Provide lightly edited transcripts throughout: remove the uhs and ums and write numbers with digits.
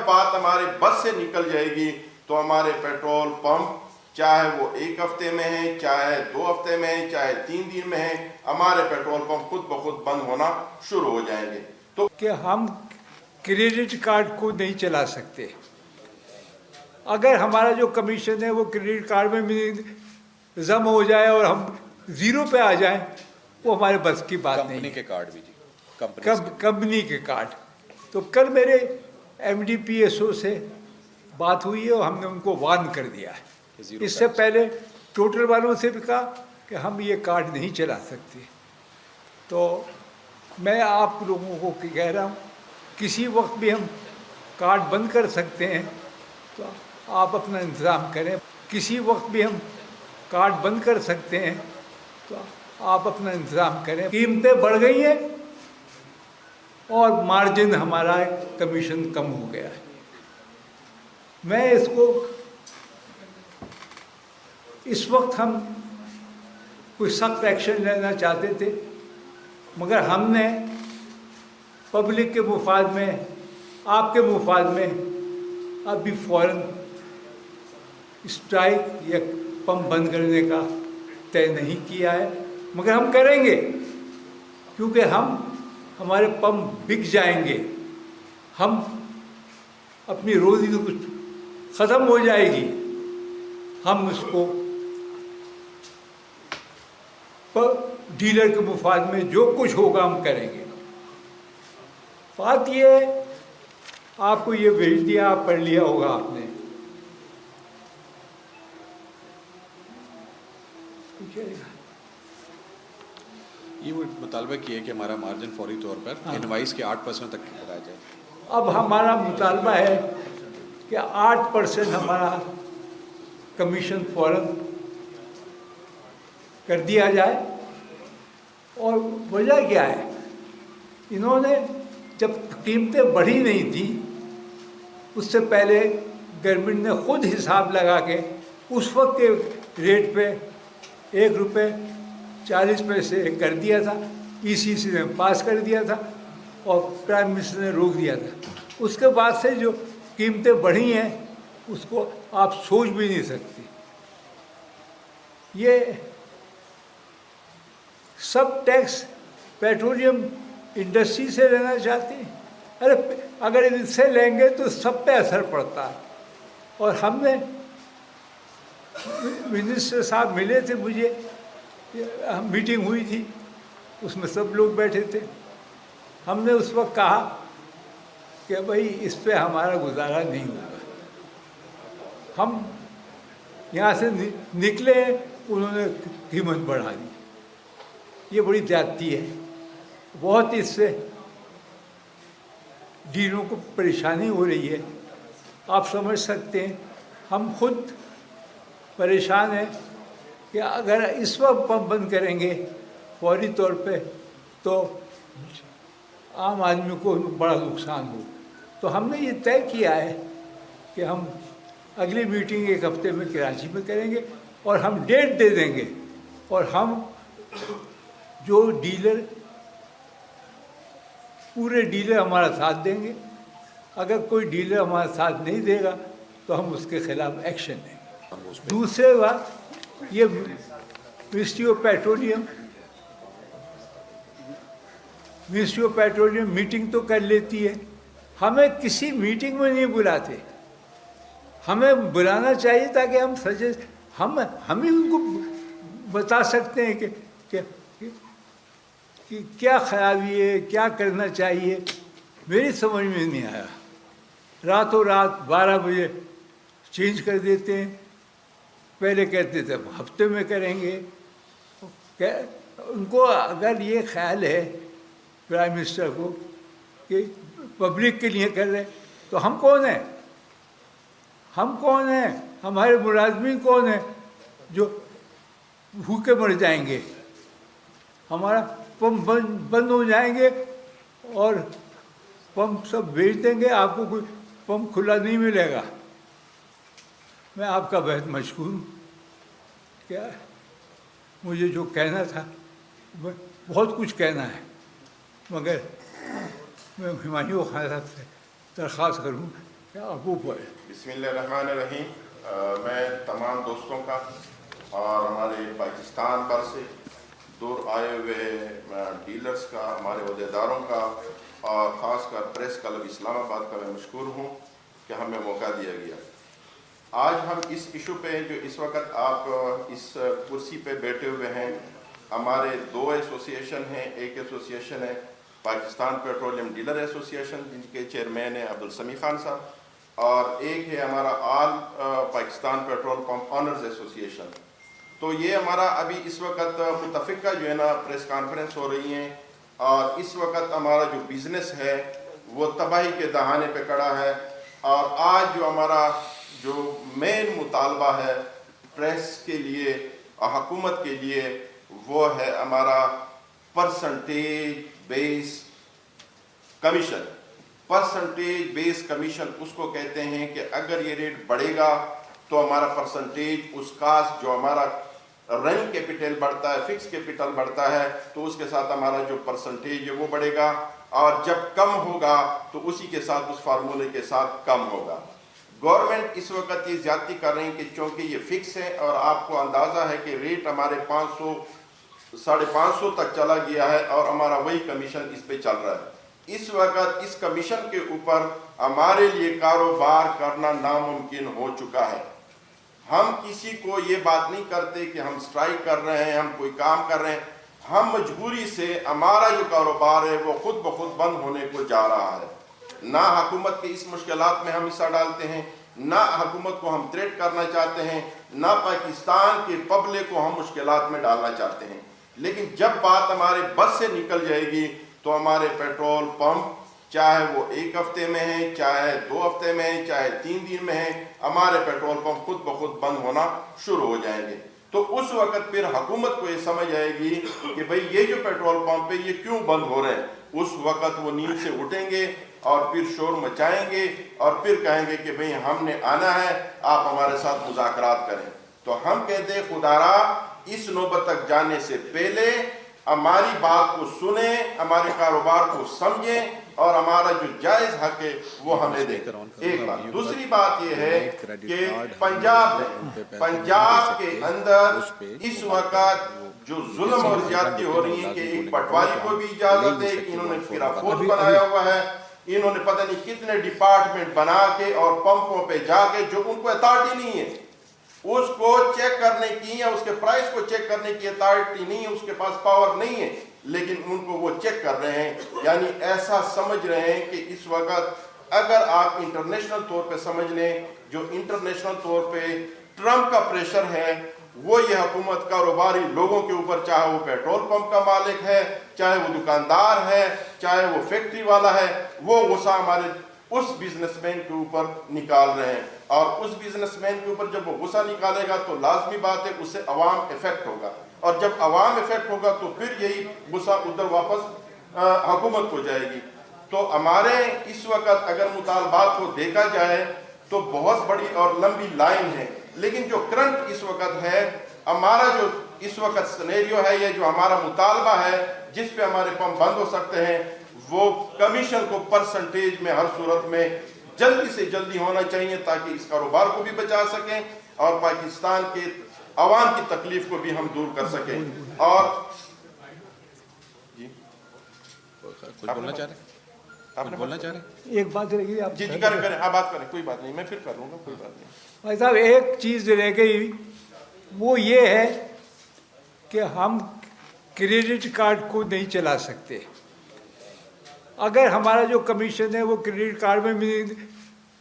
بات ہمارے بس سے نکل جائے گی تو ہمارے پیٹرول پمپ چاہے وہ 1 ہفتے میں ہیں، چاہے 2 ہفتے میں ہیں، چاہے 3 دن میں ہیں، ہمارے پیٹرول پمپ خود بخود بند ہونا شروع ہو جائیں گے۔ تو کہ ہم کریڈٹ کارڈ کو نہیں چلا سکتے۔ اگر ہمارا جو کمیشن ہے وہ کریڈٹ کارڈ میں ضم ہو جائے اور ہم 0 پہ آ جائیں، وہ ہمارے بس کی بات نہیں ہے۔ کمپنی کے کارڈ بھی جی، کمپنی کے کارڈ۔ تو کل میرے M D P S O سے بات ہوئی ہے اور ہم نے ان کو وارن کر دیا ہے۔ اس سے پہلے ٹوٹل والوں سے بھی کہا کہ ہم یہ کارڈ نہیں چلا سکتے۔ تو میں آپ لوگوں کو کہہ رہا ہوں، کسی وقت بھی ہم کارڈ بند کر سکتے ہیں، تو آپ اپنا انتظام کریں۔ کسی وقت بھی ہم کارڈ بند کر سکتے ہیں، تو آپ اپنا انتظام کریں۔ قیمتیں بڑھ گئی ہیں اور مارجن ہمارا کمیشن کم ہو گیا ہے۔ میں اس کو اس وقت ہم کوئی سخت ایکشن لینا چاہتے تھے، مگر ہم نے پبلک کے مفاد میں، آپ کے مفاد میں ابھی فوراً اسٹرائک یا پمپ بند کرنے کا طے نہیں کیا ہے، مگر ہم کریں گے، کیونکہ ہمارے پمپ بک جائیں گے، ہم اپنی روزی تو کچھ ختم ہو جائے گی، ہم اس کو ڈیلر کے مفاد میں جو کچھ ہوگا ہم کریں گے۔ بات یہ ہے، آپ کو یہ بھیج دیا، آپ پڑھ لیا ہوگا آپ نے۔ یہ وہ مطالبہ کیا ہے کہ ہمارا مارجن فوری طور پر انوائس کے 8% تک بڑھایا جائے۔ اب ہمارا مطالبہ ہے کہ 8% ہمارا کمیشن فوراً کر دیا جائے۔ اور وجہ کیا ہے؟ انہوں نے جب قیمتیں بڑھی نہیں تھیں، اس سے پہلے گورنمنٹ نے خود حساب لگا کے اس وقت کے ریٹ پہ 1 روپے 40 پیسے کر دیا تھا، ای سی سی نے پاس کر دیا تھا اور پرائم منسٹر نے روک دیا تھا۔ اس کے بعد سے جو قیمتیں بڑھی ہیں اس کو آپ سوچ بھی نہیں سکتے۔ یہ سب ٹیکس پیٹرولیم انڈسٹری سے لینا چاہتے ہیں۔ ارے اگر ان سے لیں گے تو سب پہ اثر پڑتا ہے۔ اور ہم نے منسٹر صاحب ملے تھے مجھے، میٹنگ ہوئی تھی، اس میں سب لوگ بیٹھے تھے۔ ہم نے اس وقت کہا کہ بھائی اس پہ ہمارا گزارا نہیں ہوگا۔ ہم یہاں سے نکلے، انہوں نے قیمت بڑھا دی۔ یہ بڑی زیادتی ہے، بہت اس سے ڈیلروں کو پریشانی ہو رہی ہے۔ آپ سمجھ سکتے ہیں، ہم خود پریشان ہیں کہ اگر اس وقت پمپ بند کریں گے فوری طور پہ تو عام آدمی کو بڑا نقصان ہو۔ تو ہم نے یہ طے کیا ہے کہ ہم اگلی میٹنگ 1 ہفتے میں کراچی میں کریں گے اور ہم ڈیٹ دے دیں گے، اور ہم جو ڈیلر، پورے ڈیلر ہمارا ساتھ دیں گے۔ اگر کوئی ڈیلر ہمارا ساتھ نہیں دے گا تو ہم اس کے خلاف ایکشن لیں گے۔ دوسرے بات، یہ منسٹری آف پیٹرولیم میٹنگ تو کر لیتی ہے، ہمیں کسی میٹنگ میں نہیں بلاتے۔ ہمیں بلانا چاہیے تاکہ ہم ہم ہی ان کو بتا سکتے ہیں کہ کیا خرابی ہے، کیا کرنا چاہیے۔ میری سمجھ میں نہیں آیا، راتوں رات 12 بجے چینج کر دیتے ہیں۔ پہلے کہتے تھے ہم ہفتے میں کریں گے۔ ان کو اگر یہ خیال ہے پرائم منسٹر کو کہ پبلک کے لیے کر رہے، تو ہم کون ہیں؟ ہم کون ہیں؟ ہمارے ملازمین کون ہیں جو بھوکے مر جائیں گے؟ ہمارا پمپ بند ہو جائیں گے اور پمپ سب بیچ دیں گے، آپ کو کوئی پمپ کھلا نہیں ملے گا۔ میں آپ کا بہت مشکور ہوں۔ کیا مجھے جو کہنا تھا، بہت کچھ کہنا ہے، مگر میں ہمایوں خان صاحب سے درخواست کروں अबू पर बिस्मिल्लाहिर्रहमानिर्रहीम। मैं तमाम दोस्तों का और हमारे पाकिस्तान भर से दूर आए हुए डीलर्स का, हमारे अहदेदारों का और ख़ासकर प्रेस क्लब इस्लामाबाद का मैं मशकूर हूँ कि हमें मौका दिया गया। आज हम इस इशू पे जो इस वक्त आप इस कुर्सी पे बैठे हुए हैं, हमारे दो एसोसिएशन हैं। एक एसोसिएशन है पाकिस्तान पेट्रोलियम डीलर एसोसिएशन, जिनके चेयरमैन हैं अब्दुल समी खान साहब, और एक है हमारा all Pakistan petrol pump owners association. तो ये हमारा अभी इस वक्त मुतफ़िका जो है ना प्रेस कॉन्फ्रेंस हो रही है, और इस वक्त हमारा जो बिज़नेस है वो तबाही के दहाने पे खड़ा है। और आज जो हमारा जो मेन मुतालबा है प्रेस के लिए और हुकूमत के लिए, वो है हमारा percentage base commission. Percentage base commission उसको कहते हैं कि अगर ये रेट बढ़ेगा तो हमारा परसेंटेज, उसका जो हमारा रनिंग कैपिटल बढ़ता है, फिक्स कैपिटल बढ़ता है, तो उसके साथ हमारा जो परसेंटेज है वो बढ़ेगा। और जब कम होगा तो उसी के साथ, उस फार्मूले के साथ कम होगा। गवर्नमेंट इस वक्त ये ज्यादती कर रही है कि चूँकि ये फिक्स है और आपको अंदाज़ा है कि रेट हमारे 500 550 तक चला गया है और हमारा वही कमीशन इस पे चल रहा है। इस वक्त इस कमीशन के ऊपर हमारे लिए कारोबार करना नामुमकिन हो चुका है। हम किसी को ये बात नहीं करते कि हम स्ट्राइक कर रहे हैं, हम कोई काम कर रहे हैं। हम मजबूरी से हमारा जो कारोबार है वो खुद ब खुद बंद होने को जा रहा है। ना हुकूमत के इस मुश्किलात में हम हिस्सा डालते हैं, ना हुकूमत को हम थ्रेट करना चाहते हैं, ना पाकिस्तान के पब्लिक को हम मुश्किलात में डालना चाहते हैं। लेकिन जब बात हमारे बस से निकल जाएगी तो हमारे पेट्रोल पंप, चाहे वो एक हफ्ते में है, चाहे 2 हफ्ते में है, चाहे 3 दिन में है, हमारे पेट्रोल पंप खुद ब खुद बंद होना शुरू हो जाएंगे। तो उस वक्त फिर हुकूमत को ये समझ आएगी कि भाई ये जो पेट्रोल पंप है ये क्यों बंद हो रहे हैं। उस वक्त वो नींद से उठेंगे और फिर शोर मचाएंगे और फिर कहेंगे कि भाई हमने आना है, आप हमारे साथ मुज़ाकरात करें। तो हम कहते हैं खुदारा इस नौबत तक जाने से पहले हमारी बात को सुने, हमारे कारोबार को समझें और हमारा जो जायज हक है वो हमें दें। एक बात। दूसरी बात ये है कि पंजाब के अंदर इस वक्त जो जुल्म और ज्यादती हो रही है कि एक पटवारी को भी इजाजत है कि इन्होंने फिराफोज बनाया हुआ है, इन्होंने पता नहीं कितने डिपार्टमेंट बना के और पंपों पे जाके जो उनको अथॉरिटी नहीं है उसको चेक करने की या उसके प्राइस को चेक करने की अथॉरिटी नहीं है, उसके पास पावर नहीं है, लेकिन उनको वो चेक कर रहे हैं। यानी ऐसा समझ रहे हैं कि इस वक्त अगर आप इंटरनेशनल तौर पे समझ लें, जो इंटरनेशनल तौर पे ट्रम्प का प्रेशर है वो ये हुकूमत कारोबारी लोगों के ऊपर, चाहे वो पेट्रोल पंप का मालिक है, चाहे वो दुकानदार है, चाहे वो फैक्ट्री वाला है, वो गुस्सा हमारे उस बिजनेसमैन के ऊपर निकाल रहे हैं। और उस बिजनेसमैन के ऊपर जब वो गुस्सा निकालेगा तो लाजमी बात है उससे अवाम इफेक्ट होगा, और जब अवाम इफेक्ट होगा तो फिर यही गुस्सा उधर वापस हुकूमत को जाएगी। तो हमारे इस वक्त अगर मुतालबात को देखा जाए तो बहुत बड़ी और लंबी लाइन है, लेकिन जो करंट इस वक्त है, हमारा जो इस वक्त सिनेरियो है, ये जो हमारा मुतालबा है जिस पे हमारे पंप बंद हो सकते हैं, वो कमीशन को परसेंटेज में हर सूरत में जल्दी से जल्दी होना चाहिए ताकि इस कारोबार को भी बचा सकें और पाकिस्तान के अवाम की तकलीफ को भी हम दूर कर सकें। और जी कुछ बोलना चाह रहे हैं? आपने बोलना चाह रहे हैं? एक बात रह गई, आप जी करें, आप बात करें, कोई बात नहीं, मैं फिर कर लूँगा, कोई बात नहीं। भाई साहब एक चीज़ रह गई, वो ये है कि हम क्रेडिट कार्ड को नहीं चला सकते। अगर हमारा जो कमीशन है वो क्रेडिट कार्ड में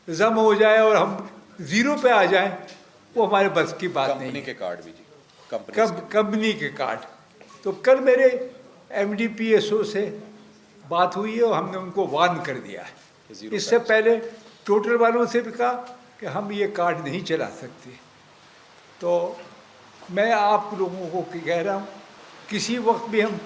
जम हो जाए और हम ज़ीरो पे आ जाएं, वो हमारे बस की बात नहीं। कंपनी के कार्ड भी जी, कंपनी के कार्ड। तो कल मेरे MDPSO से बात हुई है और हमने उनको वार्न कर दिया है। इससे पहले टोटल वालों से भी कहा कि हम ये कार्ड नहीं चला सकते। तो मैं आप लोगों को कह रहा हूँ किसी वक्त भी हम